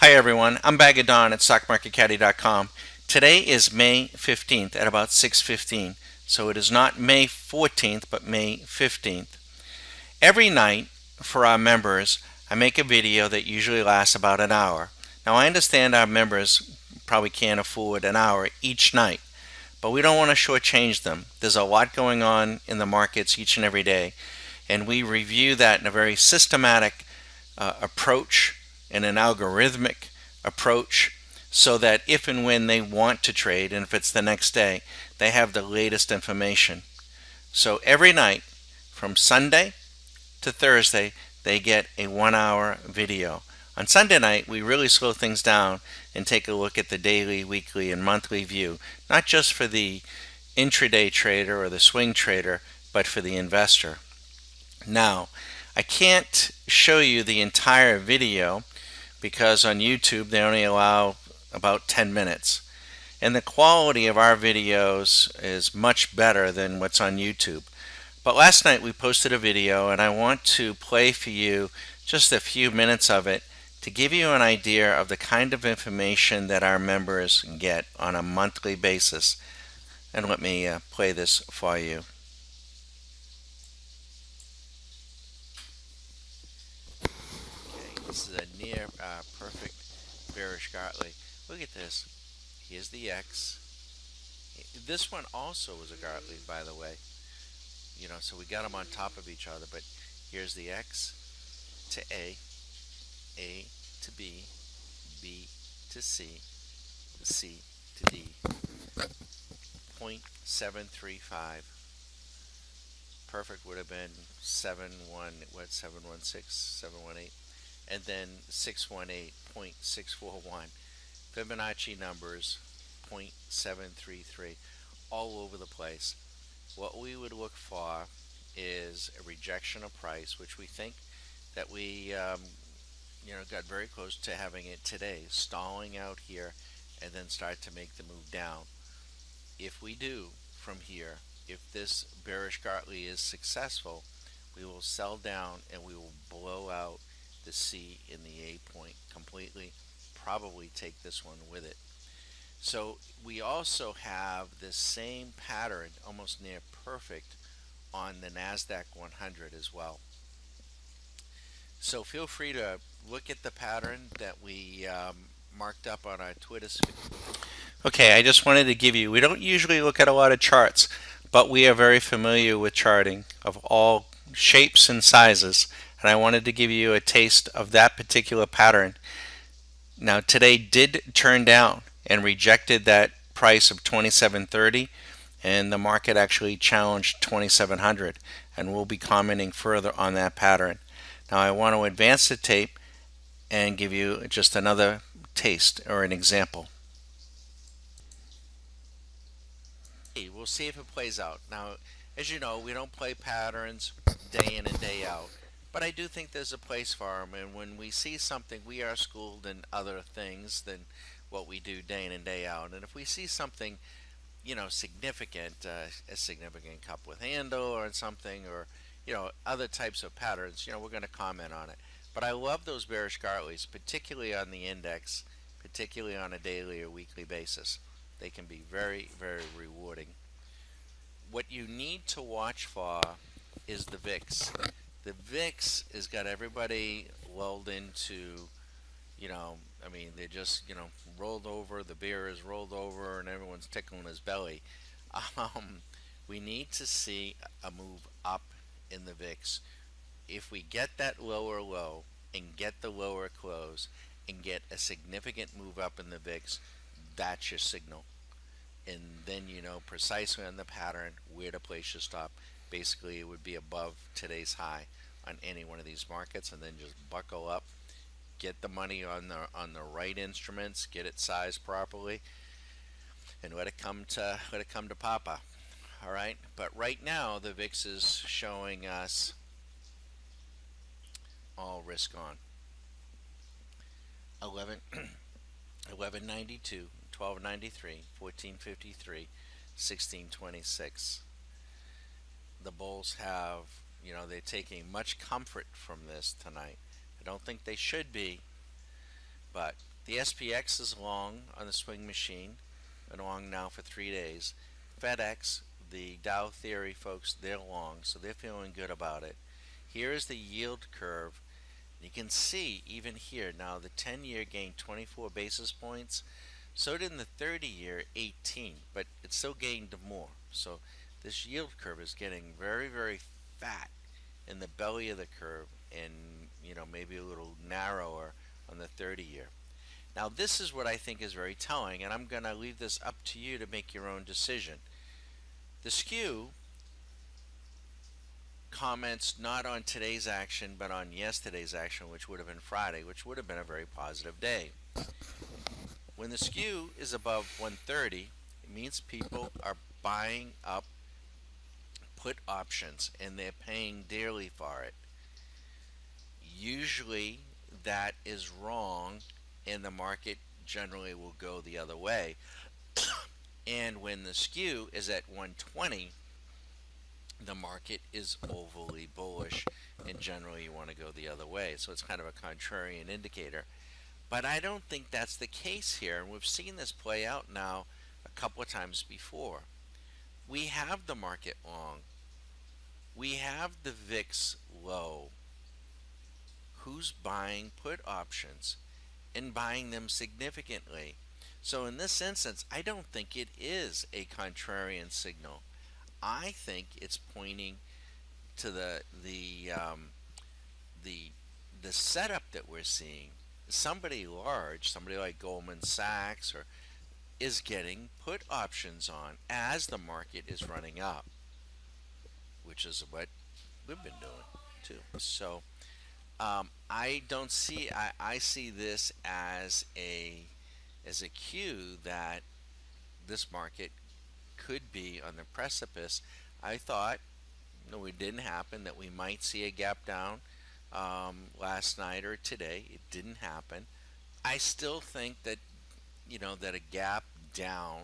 Hi everyone, I'm Bag of Don at StockMarketCaddy.com. Today is May 15th at about 6:15, so it is not May 14th but May 15th. Every night for our members, I make a video that usually lasts about an hour. Now I understand our members probably can't afford an hour each night, but we don't want to shortchange them. There's a lot going on in the markets each and every day, and we review that in a very systematic approach and an algorithmic approach so that if and when they want to trade, and if it's the next day, they have the latest information. So every night from Sunday to Thursday, they get a 1 hour video. On Sunday night, we really slow things down and take a look at the daily, weekly, and monthly view, not just for the intraday trader or the swing trader, but for the investor. Now, I can't show you the entire video because on YouTube they only allow about 10 minutes. And the quality of our videos is much better than what's on YouTube. But last night we posted a video and I want to play for you just a few minutes of it to give you an idea of the kind of information that our members get on a monthly basis. And let me play this for you. Okay, this is a near perfect bearish Gartley. Look at this. Here's the X. This one also was a Gartley, by the way. So we got them on top of each other, but here's the X to A to B, B to C, C to D. 0.735. Perfect would have been 716, 718, and then 618.641. Fibonacci numbers 0.733, all over the place. What we would look for is a rejection of price, which we think that we got very close to having it today, stalling out here and then start to make the move down. If we do from here, if this bearish Gartley is successful, we will sell down and we will blow out the C in the A point completely, probably take this one with it. So we also have this same pattern, almost near perfect, on the NASDAQ 100 as well. So feel free to look at the pattern that we marked up on our Twitter sphere. Okay, I just wanted to give you, we don't usually look at a lot of charts, but we are very familiar with charting of all shapes and sizes, and I wanted to give you a taste of that particular pattern. Now today did turn down and rejected that price of 27.30, and the market actually challenged 2700, and we'll be commenting further on that pattern. Now I want to advance the tape and give you just another taste or an example. We'll see if it plays out. Now, as you know, we don't play patterns day in and day out, but I do think there's a place for them, and when we see something, we are schooled in other things than what we do day in and day out. And if we see something, significant, a significant cup with handle or something, or other types of patterns, we're going to comment on it. But I love those bearish Gartleys, particularly on the index, particularly on a daily or weekly basis. They can be very, very rewarding. What you need to watch for is the VIX. The VIX has got everybody lulled into, they just, rolled over, the beer is rolled over, and everyone's tickling his belly. We need to see a move up in the VIX. If we get that lower low and get the lower close and get a significant move up in the VIX, that's your signal. And then you know precisely on the pattern where to place your stop. Basically, it would be above today's high on any one of these markets, and then just buckle up, get the money on the right instruments, get it sized properly, and let it come to Papa. All right, but right now the VIX is showing us all risk on. 1192, 1293, 1453, 1626. The bulls have, they're taking much comfort from this tonight. I don't think they should be, but The SPX is long on the swing machine, been long now for 3 days. FedEx, the Dow theory folks, they're long, so they're feeling good about it. Here is the yield curve. You can see even here now the 10-year gained 24 basis points. So did the 30-year 18, but it still gained more. So this yield curve is getting very, very fat in the belly of the curve, and maybe a little narrower on the 30-year. Now this is what I think is very telling, and I'm going to leave this up to you to make your own decision. The skew comments not on today's action but on yesterday's action, which would have been Friday, which would have been a very positive day. When the skew is above 130, it means people are buying up put options and they're paying dearly for it. Usually that is wrong, and the market generally will go the other way. And when the skew is at 120, the market is overly bullish, and generally you want to go the other way. So it's kind of a contrarian indicator. But I don't think that's the case here, and we've seen this play out now a couple of times before. We have the market long. We have the VIX low. Who's buying put options and buying them significantly? So in this instance, I don't think it is a contrarian signal. I think it's pointing to the setup that we're seeing. Somebody large, somebody like Goldman Sachs, or is getting put options on as the market is running up, which is what we've been doing too. So I don't see. I see this as a cue that this market could be on the precipice. I thought, no, it didn't happen, that we might see a gap down last night or today. It didn't happen. I still think that that a gap down.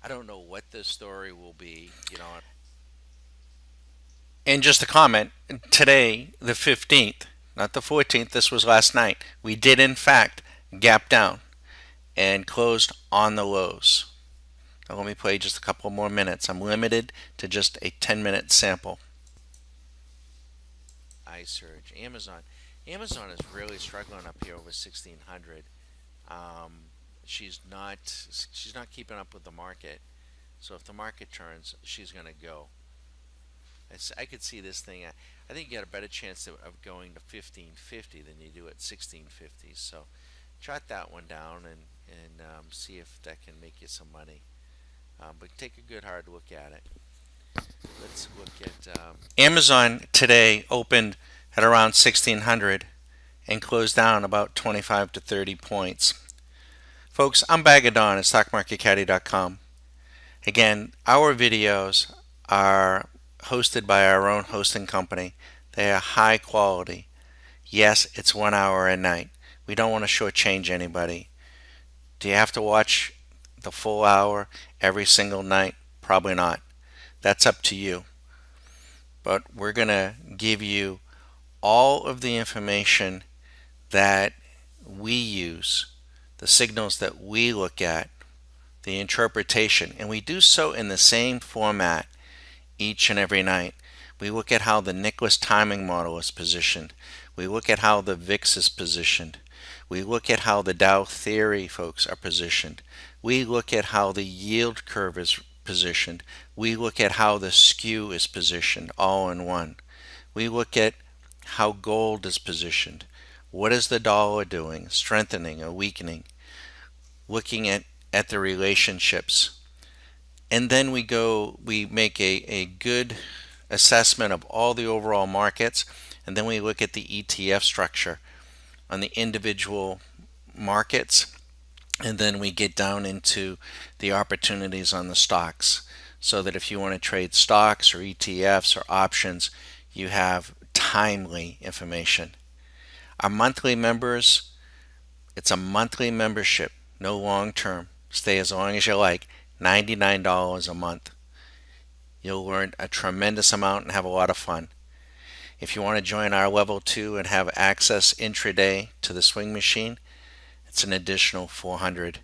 I don't know what the story will be. And just a comment, today, the 15th, not the 14th, this was last night, we did in fact gap down and closed on the lows. Now let me play just a couple more minutes. I'm limited to just a 10-minute sample. iSurge, Amazon. Amazon is really struggling up here over 1600. She's not keeping up with the market. So if the market turns, she's going to go. I could see this thing. I think you got a better chance of going to 1550 than you do at 1650. So jot that one down and see if that can make you some money. But take a good hard look at it. Let's look at Amazon today opened at around 1600 and closed down about 25 to 30 points. Folks, I'm Bagadon at StockMarketCaddy.com. Again, our videos are hosted by our own hosting company. They are high quality. Yes, it's 1 hour a night. We don't want to shortchange anybody. Do you have to watch the full hour every single night? Probably not. That's up to you. But we're going to give you all of the information that we use, the signals that we look at, the interpretation, and we do so in the same format each and every night. We look at how the Nicholas timing model is positioned. We look at how the VIX is positioned. We look at how the Dow theory folks are positioned. We look at how the yield curve is positioned. We look at how the skew is positioned, all in one. We look at how gold is positioned. What is the dollar doing, strengthening or weakening? Looking at the relationships. And then we make a good assessment of all the overall markets, and then we look at the ETF structure on the individual markets, and then we get down into the opportunities on the stocks, so that if you want to trade stocks or ETFs or options, you have timely information. Our monthly members, it's a monthly membership, no long term. Stay as long as you like. $99 a month. You'll learn a tremendous amount and have a lot of fun. If you want to join our level 2 and have access intraday to the swing machine, it's an additional $400.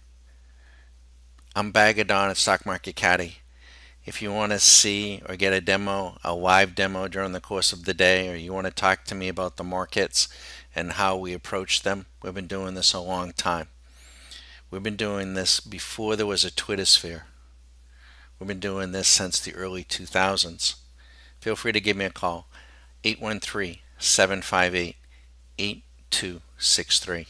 I'm Bagger Don at Stock Market Caddy. If you want to see or get a demo, a live demo during the course of the day, or you want to talk to me about the markets and how we approach them, we've been doing this a long time. We've been doing this before there was a Twitter sphere. We've been doing this since the early 2000s. Feel free to give me a call, 813-758-8263.